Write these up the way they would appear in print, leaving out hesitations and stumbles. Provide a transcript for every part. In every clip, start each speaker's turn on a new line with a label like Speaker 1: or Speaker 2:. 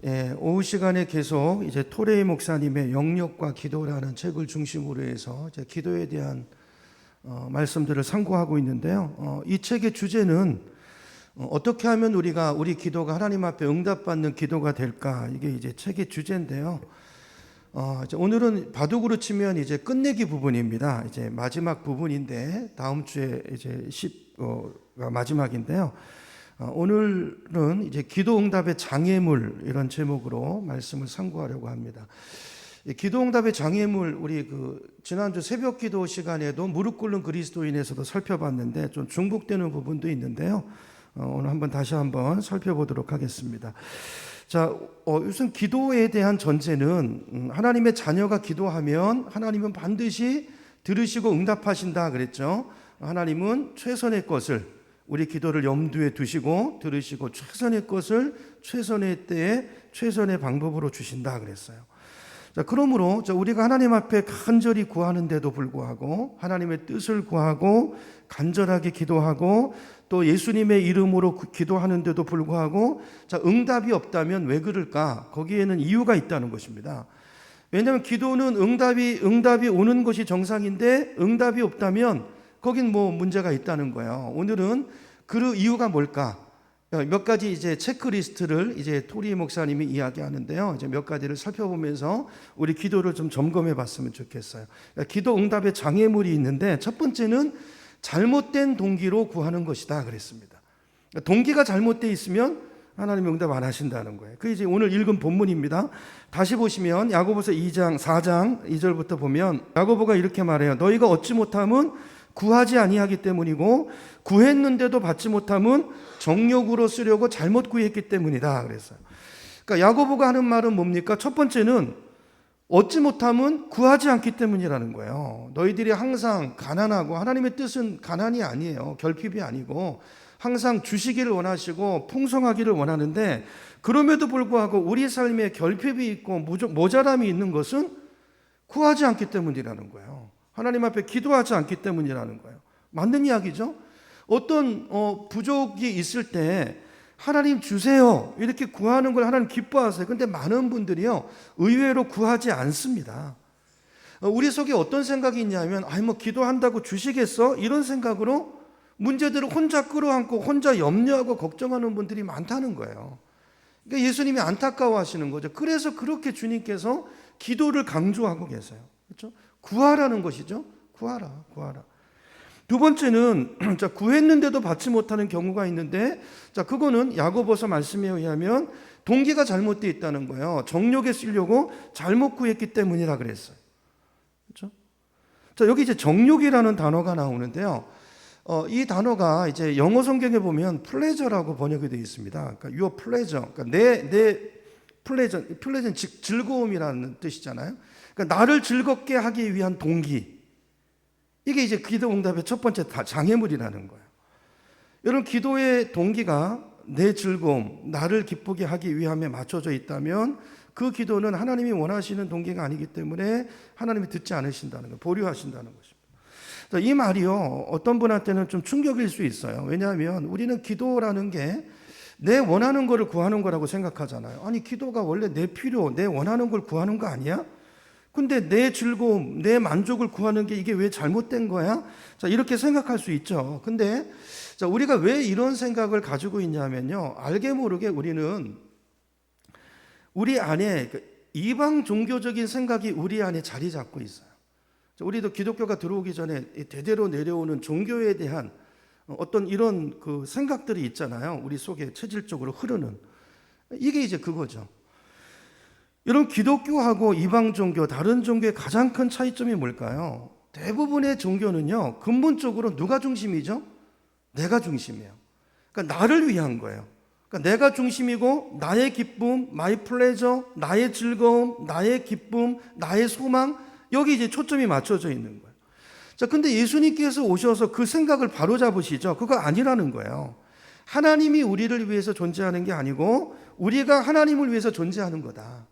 Speaker 1: 오후 시간에 계속 이제 토레이 목사님의 영역과 기도라는 책을 중심으로 해서 이제 기도에 대한 말씀들을 상고하고 있는데요. 이 책의 주제는 어떻게 하면 우리 기도가 하나님 앞에 응답받는 기도가 될까? 이게 이제 책의 주제인데요. 이제 오늘은 바둑으로 치면 이제 끝내기 부분입니다. 이제 마지막 부분인데 다음 주에 이제 10가 마지막인데요. 오늘은 이제 기도 응답의 장애물 이런 제목으로 말씀을 상고하려고 합니다. 기도 응답의 장애물 우리 지난주 새벽 기도 시간에도 무릎 꿇는 그리스도인에서도 살펴봤는데 좀 중복되는 부분도 있는데요. 오늘 다시 한번 살펴보도록 하겠습니다. 자, 우선 기도에 대한 전제는 하나님의 자녀가 기도하면 하나님은 반드시 들으시고 응답하신다 그랬죠. 하나님은 최선의 것을 우리 기도를 염두에 두시고 들으시고 최선의 것을 최선의 때에 최선의 방법으로 주신다 그랬어요. 자, 그러므로 우리가 하나님 앞에 간절히 구하는데도 불구하고 하나님의 뜻을 구하고 간절하게 기도하고 또 예수님의 이름으로 기도하는데도 불구하고 응답이 없다면 왜 그럴까? 거기에는 이유가 있다는 것입니다. 왜냐하면 기도는 응답이 오는 것이 정상인데 응답이 없다면 거긴 문제가 있다는 거예요. 오늘은 그 이유가 뭘까? 몇 가지 이제 체크리스트를 이제 토리 목사님이 이야기하는데요. 이제 몇 가지를 살펴보면서 우리 기도를 좀 점검해 봤으면 좋겠어요. 기도 응답의 장애물이 있는데 첫 번째는 잘못된 동기로 구하는 것이다 그랬습니다. 동기가 잘못되어 있으면 하나님 응답 안 하신다는 거예요. 그게 이제 오늘 읽은 본문입니다. 다시 보시면 야고보서 2장 4장 2절부터 보면 야고보가 이렇게 말해요. 너희가 얻지 못함은 구하지 아니하기 때문이고 구했는데도 받지 못함은 정욕으로 쓰려고 잘못 구했기 때문이다 그랬어요. 그러니까 야고보가 하는 말은 뭡니까? 첫 번째는 얻지 못함은 구하지 않기 때문이라는 거예요. 너희들이 항상 가난하고 하나님의 뜻은 가난이 아니에요. 결핍이 아니고 항상 주시기를 원하시고 풍성하기를 원하는데 그럼에도 불구하고 우리 삶에 결핍이 있고 모자람이 있는 것은 구하지 않기 때문이라는 거예요. 하나님 앞에 기도하지 않기 때문이라는 거예요. 맞는 이야기죠? 어떤 부족이 있을 때 하나님 주세요 이렇게 구하는 걸 하나님 기뻐하세요. 근데 많은 분들이요 의외로 구하지 않습니다. 우리 속에 어떤 생각이 있냐면 기도한다고 주시겠어? 이런 생각으로 문제들을 혼자 끌어안고 혼자 염려하고 걱정하는 분들이 많다는 거예요. 그러니까 예수님이 안타까워하시는 거죠. 그래서 그렇게 주님께서 기도를 강조하고 계세요. 그렇죠? 구하라는 것이죠. 구하라. 두 번째는 구했는데도 받지 못하는 경우가 있는데 그거는 야고보서 말씀에 의하면 동기가 잘못되어 있다는 거예요. 정욕에 쓰려고 잘못 구했기 때문이라 그랬어요. 그렇죠? 여기 이제 정욕이라는 단어가 나오는데요. 이 단어가 이제 영어 성경에 보면 pleasure라고 번역이 되어 있습니다. 그러니까 your pleasure. 그러니까 내 pleasure는 즉 즐거움이라는 뜻이잖아요. 그러니까 나를 즐겁게 하기 위한 동기. 이게 이제 기도 응답의 첫 번째 장애물이라는 거예요. 여러분 기도의 동기가 내 즐거움, 나를 기쁘게 하기 위함에 맞춰져 있다면 그 기도는 하나님이 원하시는 동기가 아니기 때문에 하나님이 듣지 않으신다는 거예요. 보류하신다는 것입니다. 이 말이요 어떤 분한테는 좀 충격일 수 있어요. 왜냐하면 우리는 기도라는 게 내 원하는 거를 구하는 거라고 생각하잖아요. 아니 기도가 원래 내 필요, 내 원하는 걸 구하는 거 아니야? 근데 내 즐거움, 내 만족을 구하는 게 이게 왜 잘못된 거야? 이렇게 생각할 수 있죠. 근데 우리가 왜 이런 생각을 가지고 있냐면요. 알게 모르게 우리는 우리 안에 이방 종교적인 생각이 우리 안에 자리 잡고 있어요. 우리도 기독교가 들어오기 전에 대대로 내려오는 종교에 대한 어떤 이런 생각들이 있잖아요. 우리 속에 체질적으로 흐르는. 이게 이제 그거죠. 여러분 기독교하고 이방 종교, 다른 종교의 가장 큰 차이점이 뭘까요? 대부분의 종교는요 근본적으로 누가 중심이죠? 내가 중심이에요. 그러니까 나를 위한 거예요. 그러니까 내가 중심이고 나의 기쁨, my pleasure, 나의 즐거움, 나의 기쁨, 나의 소망 여기 이제 초점이 맞춰져 있는 거예요. 근데 예수님께서 오셔서 그 생각을 바로잡으시죠. 그거 아니라는 거예요. 하나님이 우리를 위해서 존재하는 게 아니고 우리가 하나님을 위해서 존재하는 거다.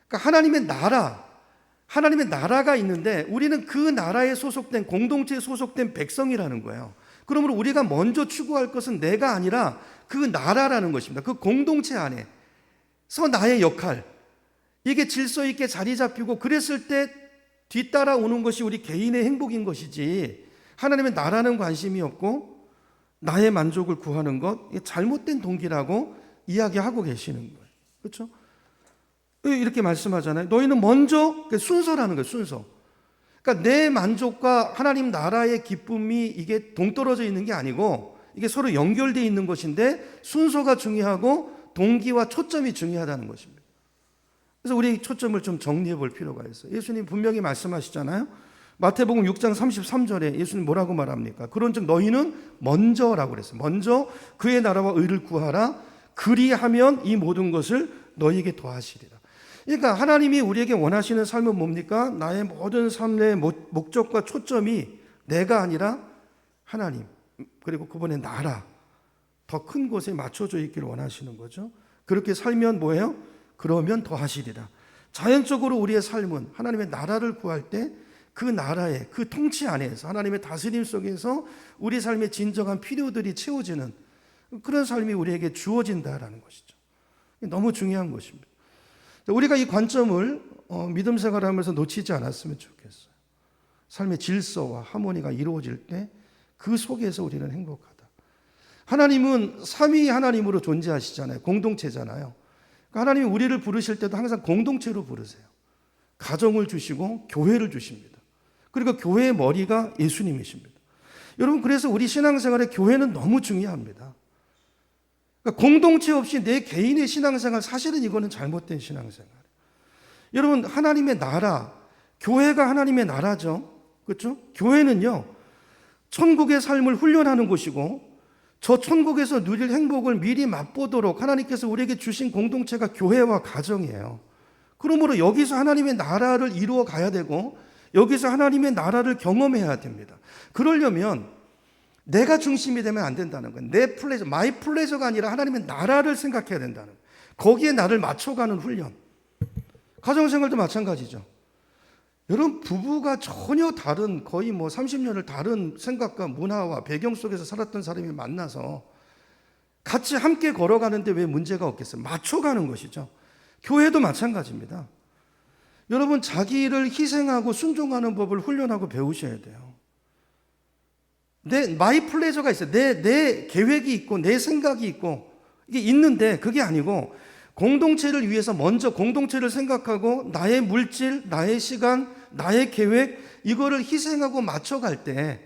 Speaker 1: 그러니까 하나님의 나라가 있는데 우리는 그 나라에 소속된 공동체에 소속된 백성이라는 거예요. 그러므로 우리가 먼저 추구할 것은 내가 아니라 그 나라라는 것입니다. 그 공동체 안에 나의 역할, 이게 질서 있게 자리 잡히고 그랬을 때 뒤따라오는 것이 우리 개인의 행복인 것이지, 하나님의 나라는 관심이 없고 나의 만족을 구하는 것, 이게 잘못된 동기라고 이야기하고 계시는 거예요. 그렇죠? 이렇게 말씀하잖아요. 너희는 먼저, 순서라는 거예요. 순서. 그러니까 내 만족과 하나님 나라의 기쁨이 이게 동떨어져 있는 게 아니고 이게 서로 연결되어 있는 것인데, 순서가 중요하고 동기와 초점이 중요하다는 것입니다. 그래서 우리 초점을 좀 정리해 볼 필요가 있어요. 예수님 분명히 말씀하시잖아요. 마태복음 6장 33절에 예수님 뭐라고 말합니까? 그런즉 너희는 먼저라고 그랬어요. 먼저 그의 나라와 의를 구하라. 그리하면 이 모든 것을 너희에게 더하시리라. 그러니까 하나님이 우리에게 원하시는 삶은 뭡니까? 나의 모든 삶의 목적과 초점이 내가 아니라 하나님, 그리고 그분의 나라, 더 큰 곳에 맞춰져 있기를 원하시는 거죠. 그렇게 살면 뭐예요? 그러면 더하시리라. 자연적으로 우리의 삶은 하나님의 나라를 구할 때 그 나라의 그 통치 안에서, 하나님의 다스림 속에서 우리 삶의 진정한 필요들이 채워지는 그런 삶이 우리에게 주어진다라는 것이죠. 너무 중요한 것입니다. 우리가 이 관점을 믿음 생활하면서 놓치지 않았으면 좋겠어요. 삶의 질서와 하모니가 이루어질 때 그 속에서 우리는 행복하다. 하나님은 삼위 하나님으로 존재하시잖아요. 공동체잖아요. 그러니까 하나님이 우리를 부르실 때도 항상 공동체로 부르세요. 가정을 주시고 교회를 주십니다. 그리고 교회의 머리가 예수님이십니다. 여러분, 그래서 우리 신앙생활에 교회는 너무 중요합니다. 그러니까 공동체 없이 내 개인의 신앙생활, 사실은 이거는 잘못된 신앙생활. 여러분, 하나님의 나라, 교회가 하나님의 나라죠. 그렇죠? 교회는요, 천국의 삶을 훈련하는 곳이고, 저 천국에서 누릴 행복을 미리 맛보도록 하나님께서 우리에게 주신 공동체가 교회와 가정이에요. 그러므로 여기서 하나님의 나라를 이루어 가야 되고, 여기서 하나님의 나라를 경험해야 됩니다. 그러려면 내가 중심이 되면 안 된다는 거예요. 내 플레저, 마이 플레저가 아니라 하나님의 나라를 생각해야 된다는 거예요. 거기에 나를 맞춰가는 훈련. 가정생활도 마찬가지죠. 여러분, 부부가 전혀 다른, 거의 30년을 다른 생각과 문화와 배경 속에서 살았던 사람이 만나서 같이 함께 걸어가는데 왜 문제가 없겠어요? 맞춰가는 것이죠. 교회도 마찬가지입니다. 여러분, 자기를 희생하고 순종하는 법을 훈련하고 배우셔야 돼요. 내 마이 플레저가 있어요. 내 계획이 있고 내 생각이 있고 이게 있는데, 그게 아니고 공동체를 위해서 먼저 공동체를 생각하고 나의 물질, 나의 시간, 나의 계획, 이거를 희생하고 맞춰갈 때,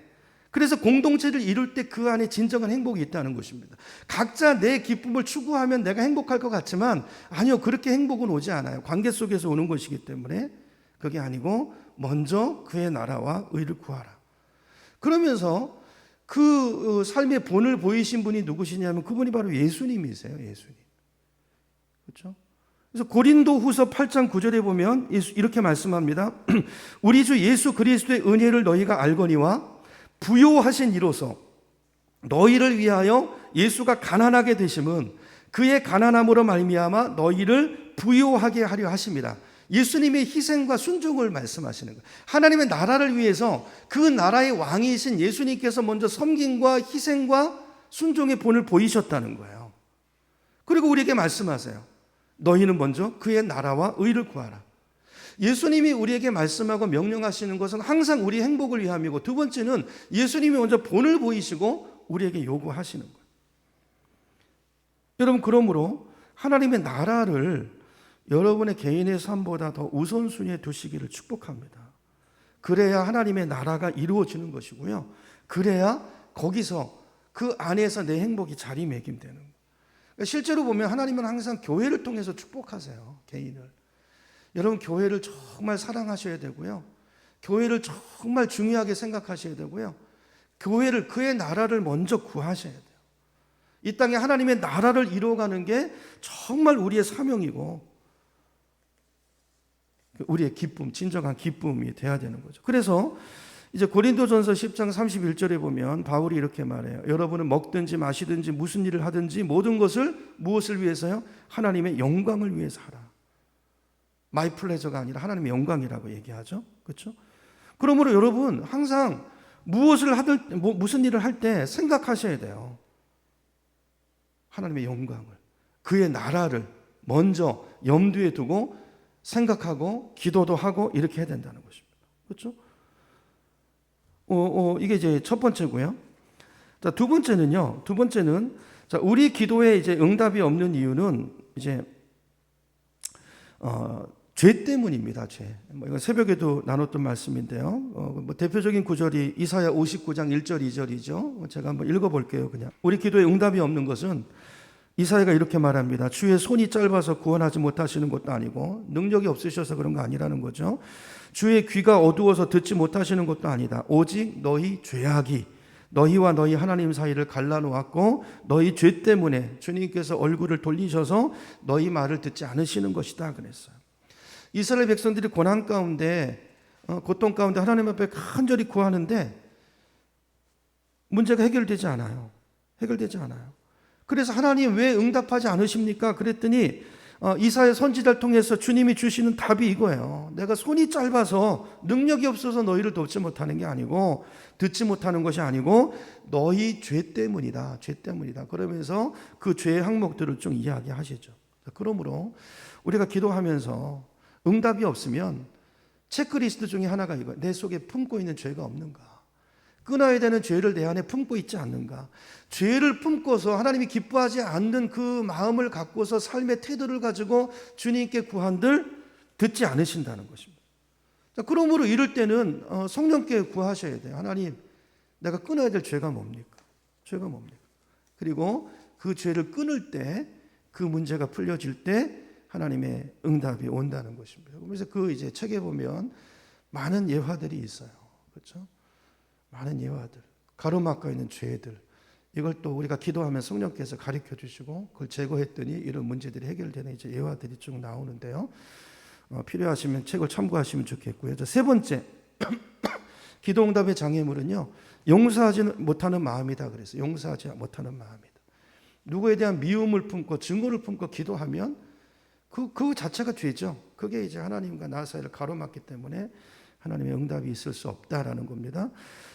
Speaker 1: 그래서 공동체를 이룰 때 그 안에 진정한 행복이 있다는 것입니다. 각자 내 기쁨을 추구하면 내가 행복할 것 같지만, 아니요, 그렇게 행복은 오지 않아요. 관계 속에서 오는 것이기 때문에. 그게 아니고 먼저 그의 나라와 의를 구하라. 그러면서 그 삶의 본을 보이신 분이 누구시냐면 그분이 바로 예수님이세요. 예수님. 그렇죠? 그래서 고린도후서 8장 9절에 보면 이렇게 말씀합니다. 우리 주 예수 그리스도의 은혜를 너희가 알거니와 부요하신 이로써 너희를 위하여 예수가 가난하게 되심은 그의 가난함으로 말미암아 너희를 부요하게 하려 하심이라. 예수님의 희생과 순종을 말씀하시는 거예요. 하나님의 나라를 위해서 그 나라의 왕이신 예수님께서 먼저 섬김과 희생과 순종의 본을 보이셨다는 거예요. 그리고 우리에게 말씀하세요. 너희는 먼저 그의 나라와 의를 구하라. 예수님이 우리에게 말씀하고 명령하시는 것은 항상 우리 행복을 위함이고, 두 번째는 예수님이 먼저 본을 보이시고 우리에게 요구하시는 거예요. 여러분, 그러므로 하나님의 나라를 여러분의 개인의 삶보다 더 우선순위에 두시기를 축복합니다. 그래야 하나님의 나라가 이루어지는 것이고요. 그래야 거기서 그 안에서 내 행복이 자리매김되는 거예요. 실제로 보면 하나님은 항상 교회를 통해서 축복하세요. 개인을. 여러분, 교회를 정말 사랑하셔야 되고요. 교회를 정말 중요하게 생각하셔야 되고요. 교회를, 그의 나라를 먼저 구하셔야 돼요. 이 땅에 하나님의 나라를 이루어가는 게 정말 우리의 사명이고 우리의 기쁨, 진정한 기쁨이 돼야 되는 거죠. 그래서 이제 고린도전서 10장 31절에 보면 바울이 이렇게 말해요. 여러분은 먹든지 마시든지 무슨 일을 하든지 모든 것을 무엇을 위해서요? 하나님의 영광을 위해서 하라. 마이 플레저가 아니라 하나님의 영광이라고 얘기하죠. 그렇죠? 그러므로 여러분, 항상 무엇을 하든 무슨 일을 할 때 생각하셔야 돼요. 하나님의 영광을, 그의 나라를 먼저 염두에 두고 생각하고 기도도 하고 이렇게 해야 된다는 것입니다. 그렇죠? 이게 이제 첫 번째고요. 자, 두 번째는 자, 우리 기도에 이제 응답이 없는 이유는 이제 죄 때문입니다. 죄. 이건 새벽에도 나눴던 말씀인데요. 대표적인 구절이 이사야 59장 1절 2절이죠. 제가 한번 읽어볼게요. 그냥 우리 기도에 응답이 없는 것은 이사야가 이렇게 말합니다. 주의 손이 짧아서 구원하지 못하시는 것도 아니고 능력이 없으셔서 그런 거 아니라는 거죠. 주의 귀가 어두워서 듣지 못하시는 것도 아니다. 오직 너희 죄악이 너희와 너희 하나님 사이를 갈라놓았고 너희 죄 때문에 주님께서 얼굴을 돌리셔서 너희 말을 듣지 않으시는 것이다 그랬어요. 이스라엘 백성들이 고난 가운데 고통 가운데 하나님 앞에 간절히 구하는데 문제가 해결되지 않아요. 그래서 하나님 왜 응답하지 않으십니까? 그랬더니 이사야 선지자를 통해서 주님이 주시는 답이 이거예요. 내가 손이 짧아서 능력이 없어서 너희를 돕지 못하는 게 아니고 듣지 못하는 것이 아니고 너희 죄 때문이다. 그러면서 그 죄의 항목들을 좀 이야기하시죠. 그러므로 우리가 기도하면서 응답이 없으면 체크리스트 중에 하나가 이거예요. 내 속에 품고 있는 죄가 없는가? 끊어야 되는 죄를 내 안에 품고 있지 않는가? 죄를 품고서 하나님이 기뻐하지 않는 그 마음을 갖고서 삶의 태도를 가지고 주님께 구한들 듣지 않으신다는 것입니다. 자, 그러므로 이럴 때는 성령께 구하셔야 돼요. 하나님, 내가 끊어야 될 죄가 뭡니까? 그리고 그 죄를 끊을 때 그 문제가 풀려질 때 하나님의 응답이 온다는 것입니다. 그래서 그 이제 책에 보면 많은 예화들이 있어요. 그렇죠? 많은 예화들, 가로막고 있는 죄들, 이걸 또 우리가 기도하면 성령께서 가르쳐 주시고 그걸 제거했더니 이런 문제들이 해결되는 이제 예화들이 쭉 나오는데요. 필요하시면 책을 참고하시면 좋겠고요. 세 번째, 기도 응답의 장애물은요, 용서하지 못하는 마음이다 그랬어요. 용서하지 못하는 마음이다. 누구에 대한 미움을 품고 증오를 품고 기도하면 그 자체가 죄죠. 그게 이제 하나님과 나 사이를 가로막기 때문에 하나님의 응답이 있을 수 없다라는 겁니다.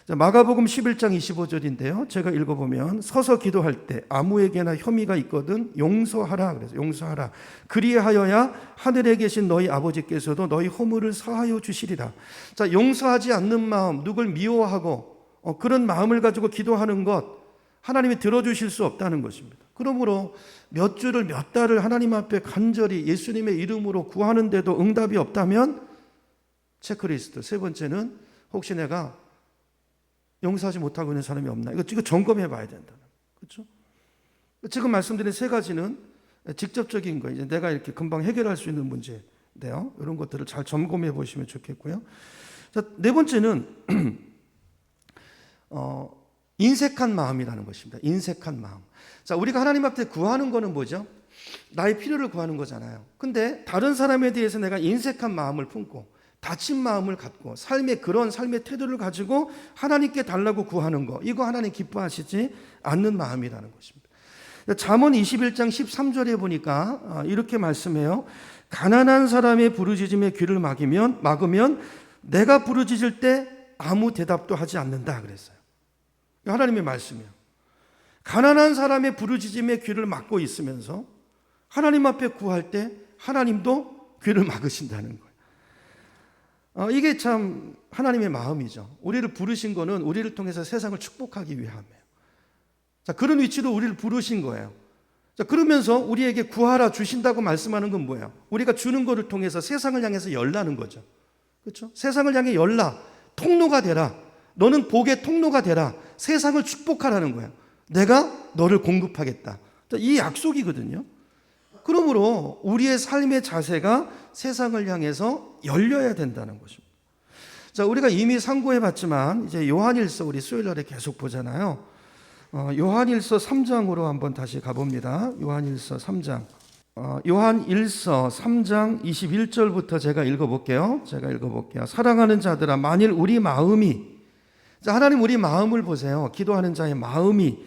Speaker 1: 자, 마가복음 11장 25절인데요. 제가 읽어보면 서서 기도할 때 아무에게나 혐의가 있거든 용서하라 그래서 용서하라. 그리하여야 하늘에 계신 너희 아버지께서도 너희 허물을 사하여 주시리라. 자, 용서하지 않는 마음, 누굴 미워하고 그런 마음을 가지고 기도하는 것 하나님이 들어주실 수 없다는 것입니다. 그러므로 몇 주를 몇 달을 하나님 앞에 간절히 예수님의 이름으로 구하는데도 응답이 없다면 체크리스트. 세 번째는 혹시 내가 용서하지 못하고 있는 사람이 없나? 이거 점검해 봐야 된다. 그렇죠? 지금 말씀드린 세 가지는 직접적인 거, 이제 내가 이렇게 금방 해결할 수 있는 문제인데요. 이런 것들을 잘 점검해 보시면 좋겠고요. 자, 네 번째는 인색한 마음이라는 것입니다. 인색한 마음. 자, 우리가 하나님 앞에 구하는 거는 뭐죠? 나의 필요를 구하는 거잖아요. 근데 다른 사람에 대해서 내가 인색한 마음을 품고 다친 마음을 갖고 그런 삶의 태도를 가지고 하나님께 달라고 구하는 거, 이거 하나님 기뻐하시지 않는 마음이라는 것입니다. 잠언 21장 13절에 보니까 이렇게 말씀해요. 가난한 사람의 부르짖음에 귀를 막으면 내가 부르짖을 때 아무 대답도 하지 않는다 그랬어요. 하나님의 말씀이에요. 가난한 사람의 부르짖음에 귀를 막고 있으면서 하나님 앞에 구할 때 하나님도 귀를 막으신다는 거예요. 이게 참 하나님의 마음이죠. 우리를 부르신 거는 우리를 통해서 세상을 축복하기 위함이에요. 자, 그런 위치로 우리를 부르신 거예요. 자, 그러면서 우리에게 구하라 주신다고 말씀하는 건 뭐예요? 우리가 주는 것을 통해서 세상을 향해서 열라는 거죠. 그렇죠? 세상을 향해 열라. 통로가 되라. 너는 복의 통로가 되라. 세상을 축복하라는 거예요. 내가 너를 공급하겠다. 자, 이 약속이거든요. 그러므로 우리의 삶의 자세가 세상을 향해서 열려야 된다는 것입니다. 자, 우리가 이미 상고해 봤지만 이제 요한일서 우리 수요일 날에 계속 보잖아요. 요한일서 3장으로 한번 다시 가봅니다. 요한일서 3장. 요한일서 3장 21절부터 제가 읽어볼게요. 사랑하는 자들아, 만일 우리 마음이, 자, 하나님 우리 마음을 보세요. 기도하는 자의 마음이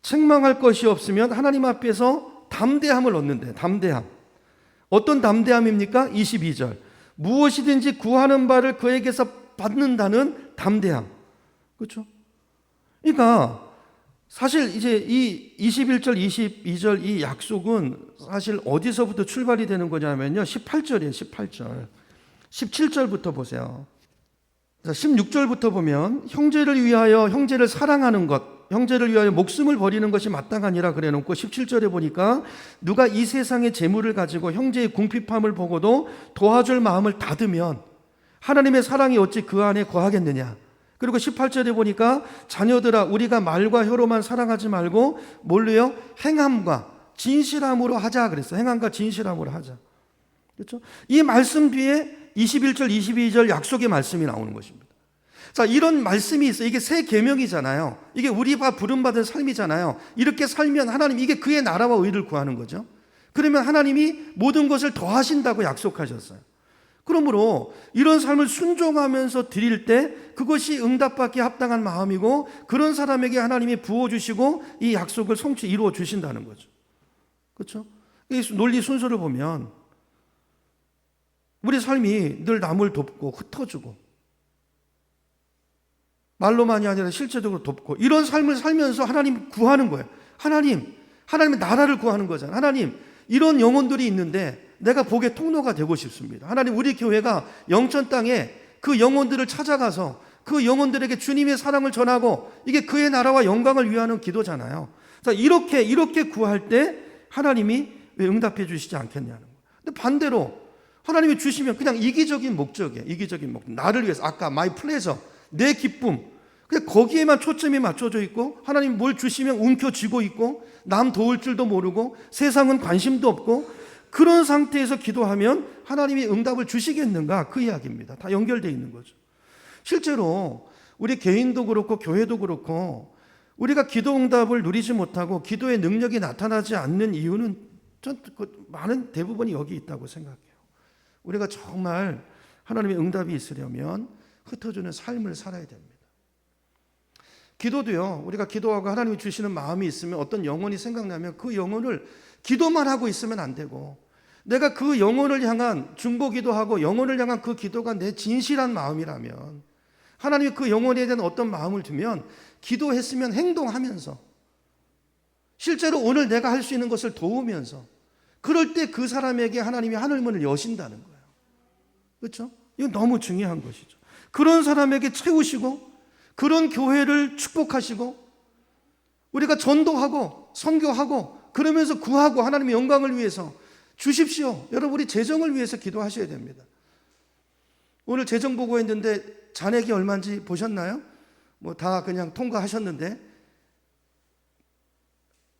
Speaker 1: 책망할 것이 없으면 하나님 앞에서 담대함을 얻는데, 담대함. 어떤 담대함입니까? 22절. 무엇이든지 구하는 바를 그에게서 받는다는 담대함. 그렇죠? 그러니까 사실 이제 이 21절, 22절 이 약속은 사실 어디서부터 출발이 되는 거냐면요. 18절이에요. 18절. 17절부터 보세요. 16절부터 보면 형제를 위하여 형제를 사랑하는 것, 형제를 위하여 목숨을 버리는 것이 마땅하니라 그래 놓고 17절에 보니까 누가 이 세상의 재물을 가지고 형제의 궁핍함을 보고도 도와줄 마음을 닫으면 하나님의 사랑이 어찌 그 안에 거하겠느냐. 그리고 18절에 보니까 자녀들아 우리가 말과 혀로만 사랑하지 말고 뭘로요? 행함과 진실함으로 하자 그랬어요. 행함과 진실함으로 하자. 그렇죠? 이 말씀 뒤에 21절, 22절 약속의 말씀이 나오는 것입니다. 자, 이런 말씀이 있어요. 이게 새 계명이잖아요. 이게 우리가 부름받은 삶이잖아요. 이렇게 살면 하나님 이게 그의 나라와 의를 구하는 거죠. 그러면 하나님이 모든 것을 더하신다고 약속하셨어요. 그러므로 이런 삶을 순종하면서 드릴 때 그것이 응답받기에 합당한 마음이고 그런 사람에게 하나님이 부어주시고 이 약속을 이루어 주신다는 거죠. 그렇죠? 이 논리 순서를 보면 우리 삶이 늘 남을 돕고 흩어주고 말로만이 아니라 실제적으로 돕고 이런 삶을 살면서 하나님 구하는 거예요. 하나님의 나라를 구하는 거잖아요. 하나님, 이런 영혼들이 있는데 내가 복의 통로가 되고 싶습니다. 하나님, 우리 교회가 영천 땅에 그 영혼들을 찾아가서 그 영혼들에게 주님의 사랑을 전하고 이게 그의 나라와 영광을 위하는 기도잖아요. 자, 이렇게 구할 때 하나님이 왜 응답해 주시지 않겠냐는 거예요. 근데 반대로 하나님이 주시면 그냥 이기적인 목적이에요. 이기적인 목적. 나를 위해서 아까 my pleasure, 내 기쁨. 그냥 거기에만 초점이 맞춰져 있고 하나님 뭘 주시면 움켜쥐고 있고 남 도울 줄도 모르고 세상은 관심도 없고 그런 상태에서 기도하면 하나님이 응답을 주시겠는가? 그 이야기입니다. 다 연결되어 있는 거죠. 실제로 우리 개인도 그렇고 교회도 그렇고 우리가 기도 응답을 누리지 못하고 기도의 능력이 나타나지 않는 이유는 전 많은 대부분이 여기 있다고 생각해요. 우리가 정말 하나님의 응답이 있으려면 흩어주는 삶을 살아야 됩니다. 기도도요, 우리가 기도하고 하나님이 주시는 마음이 있으면 어떤 영혼이 생각나면 그 영혼을 기도만 하고 있으면 안 되고 내가 그 영혼을 향한 중보 기도하고 영혼을 향한 그 기도가 내 진실한 마음이라면 하나님이 그 영혼에 대한 어떤 마음을 두면 기도했으면 행동하면서 실제로 오늘 내가 할 수 있는 것을 도우면서 그럴 때 그 사람에게 하나님이 하늘문을 여신다는 거예요. 그렇죠? 이건 너무 중요한 것이죠. 그런 사람에게 채우시고 그런 교회를 축복하시고 우리가 전도하고 선교하고 그러면서 구하고 하나님의 영광을 위해서 주십시오. 여러분 우리 재정을 위해서 기도하셔야 됩니다. 오늘 재정 보고했는데 잔액이 얼마인지 보셨나요? 뭐 다 그냥 통과하셨는데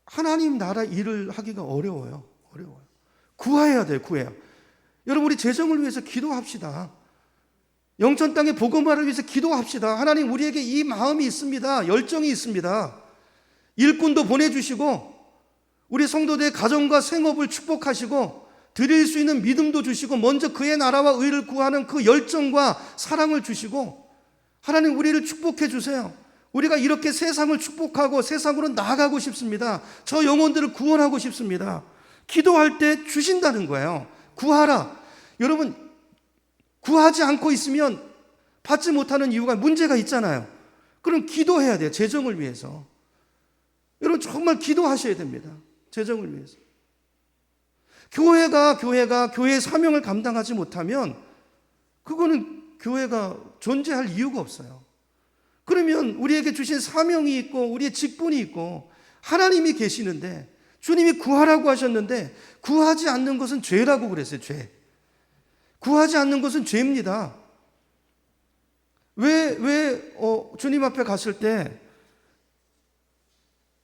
Speaker 1: 하나님 나라 일을 하기가 어려워요. 구해야 돼요. 구해요. 여러분 우리 재정을 위해서 기도합시다. 영천 땅의 복음화를 위해서 기도합시다. 하나님 우리에게 이 마음이 있습니다. 열정이 있습니다. 일꾼도 보내주시고 우리 성도들의 가정과 생업을 축복하시고 드릴 수 있는 믿음도 주시고 먼저 그의 나라와 의를 구하는 그 열정과 사랑을 주시고 하나님 우리를 축복해 주세요. 우리가 이렇게 세상을 축복하고 세상으로 나아가고 싶습니다. 저 영혼들을 구원하고 싶습니다. 기도할 때 주신다는 거예요. 구하라. 여러분 구하지 않고 있으면 받지 못하는 이유가 문제가 있잖아요. 그럼 기도해야 돼요. 재정을 위해서. 여러분 정말 기도하셔야 됩니다. 재정을 위해서. 교회가 교회의 사명을 감당하지 못하면 그거는 교회가 존재할 이유가 없어요. 그러면 우리에게 주신 사명이 있고 우리의 직분이 있고 하나님이 계시는데 주님이 구하라고 하셨는데 구하지 않는 것은 죄라고 그랬어요. 죄. 구하지 않는 것은 죄입니다. 왜 주님 앞에 갔을 때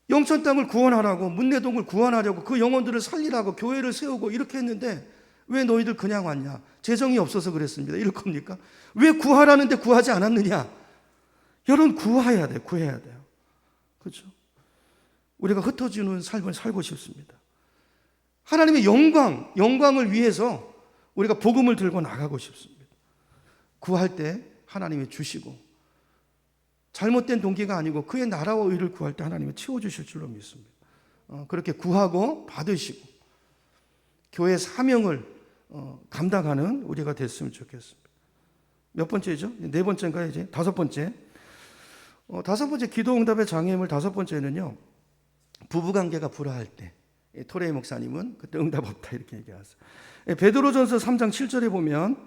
Speaker 1: 영천 땅을 구원하라고 문내동을 구원하려고 그 영혼들을 살리라고 교회를 세우고 이렇게 했는데 왜 너희들 그냥 왔냐? 재정이 없어서 그랬습니다. 이럴 겁니까? 왜 구하라는데 구하지 않았느냐? 여러분 구해야 돼요. 구해야 돼요. 그렇죠? 우리가 흩어지는 삶을 살고 싶습니다. 하나님의 영광을 위해서 우리가 복음을 들고 나가고 싶습니다. 구할 때 하나님이 주시고 잘못된 동기가 아니고 그의 나라와 의를 구할 때 하나님이 채워주실 줄로 믿습니다. 그렇게 구하고 받으시고 교회 사명을 감당하는 우리가 됐으면 좋겠습니다. 몇 번째죠? 네 번째인가요? 이제 다섯 번째. 다섯 번째 기도 응답의 장애물 다섯 번째는요. 부부관계가 불화할 때 토레이 목사님은 그때 응답 없다 이렇게 얘기하세요. 베드로전서 3장 7절에 보면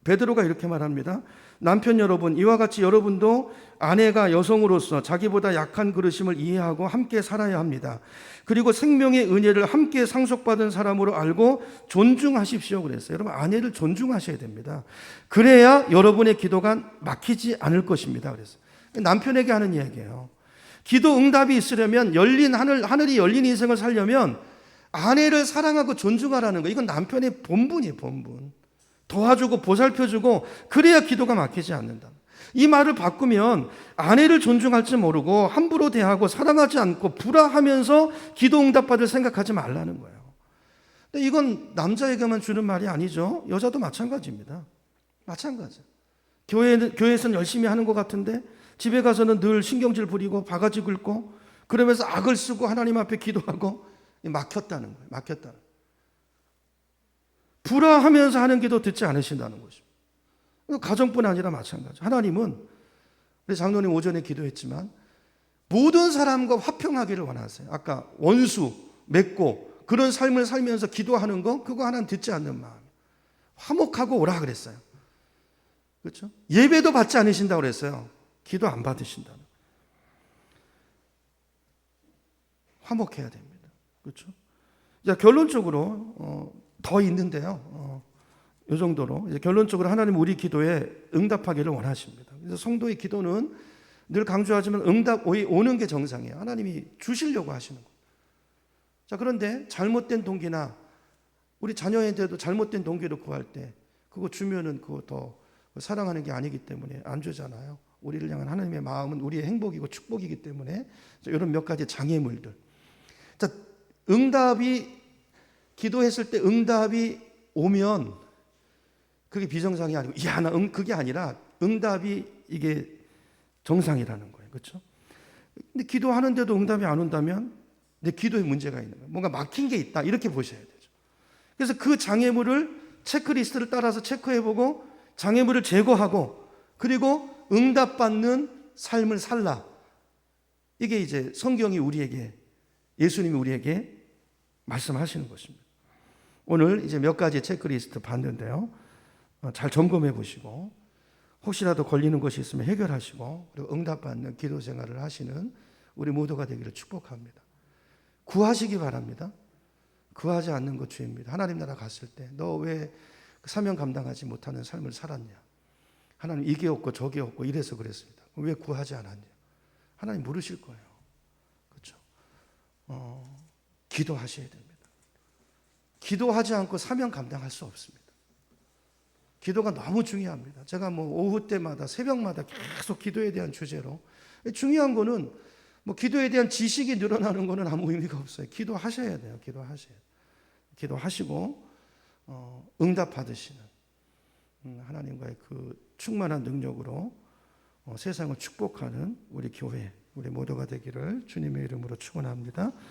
Speaker 1: 베드로가 이렇게 말합니다. 남편 여러분, 이와 같이 여러분도 아내가 여성으로서 자기보다 약한 그릇임을 이해하고 함께 살아야 합니다. 그리고 생명의 은혜를 함께 상속받은 사람으로 알고 존중하십시오 그랬어요. 여러분, 아내를 존중하셔야 됩니다. 그래야 여러분의 기도가 막히지 않을 것입니다 그랬어요. 남편에게 하는 이야기예요. 기도 응답이 있으려면 하늘이 열린 인생을 살려면 아내를 사랑하고 존중하라는 거. 이건 남편의 본분이에요, 본분. 도와주고 보살펴주고 그래야 기도가 막히지 않는다. 이 말을 바꾸면 아내를 존중할 줄 모르고 함부로 대하고 사랑하지 않고 불화하면서 기도 응답받을 생각하지 말라는 거예요. 근데 이건 남자에게만 주는 말이 아니죠. 여자도 마찬가지입니다. 마찬가지. 교회에서는 열심히 하는 것 같은데 집에 가서는 늘 신경질 부리고 바가지 긁고 그러면서 악을 쓰고 하나님 앞에 기도하고 막혔다는 거예요. 막혔다는 거예요. 불화하면서 하는 기도 듣지 않으신다는 것입니다. 가정뿐 아니라 마찬가지. 하나님은 우리 장로님 오전에 기도했지만 모든 사람과 화평하기를 원하세요. 아까 원수 맺고 그런 삶을 살면서 기도하는 거 그거 하나는 듣지 않는 마음. 화목하고 오라 그랬어요. 그렇죠? 예배도 받지 않으신다고 그랬어요. 기도 안 받으신다는. 화목해야 됩니다. 그렇죠? 자, 결론적으로 더 있는데요. 이 정도로 이제 결론적으로 하나님 우리 기도에 응답하기를 원하십니다. 그래서 성도의 기도는 늘 강조하지만 응답이 오는 게 정상이에요. 하나님이 주시려고 하시는 거예요. 자, 그런데 잘못된 동기나 우리 자녀한테도 잘못된 동기로 구할 때 그거 주면은 그거 더 사랑하는 게 아니기 때문에 안 주잖아요. 우리를 향한 하나님의 마음은 우리의 행복이고 축복이기 때문에 이런 몇 가지 장애물들. 자, 기도했을 때 응답이 오면 그게 비정상이 아니고 그게 아니라 응답이 이게 정상이라는 거예요. 그렇죠? 근데 기도하는데도 응답이 안 온다면 내 기도에 문제가 있는 거예요. 뭔가 막힌 게 있다 이렇게 보셔야 되죠. 그래서 그 장애물을 체크리스트를 따라서 체크해보고 장애물을 제거하고 그리고 응답받는 삶을 살라. 이게 이제 성경이 우리에게 예수님이 우리에게 말씀하시는 것입니다. 오늘 이제 몇 가지 체크리스트 봤는데요. 잘 점검해 보시고 혹시라도 걸리는 것이 있으면 해결하시고 그리고 응답받는 기도 생활을 하시는 우리 모두가 되기를 축복합니다. 구하시기 바랍니다. 구하지 않는 것 죄입니다. 하나님 나라 갔을 때 너 왜 사명 감당하지 못하는 삶을 살았냐? 하나님 이게 없고 저게 없고 이래서 그랬습니다. 왜 구하지 않았냐? 하나님 물으실 거예요. 그렇죠? 기도하셔야 됩니다. 기도하지 않고 사명 감당할 수 없습니다. 기도가 너무 중요합니다. 제가 오후 때마다 새벽마다 계속 기도에 대한 주제로 중요한 거는 기도에 대한 지식이 늘어나는 거는 아무 의미가 없어요. 기도하셔야 돼요. 기도하시고 응답 받으시는 하나님과의 그 충만한 능력으로 세상을 축복하는 우리 교회 우리 모두가 되기를 주님의 이름으로 축원합니다.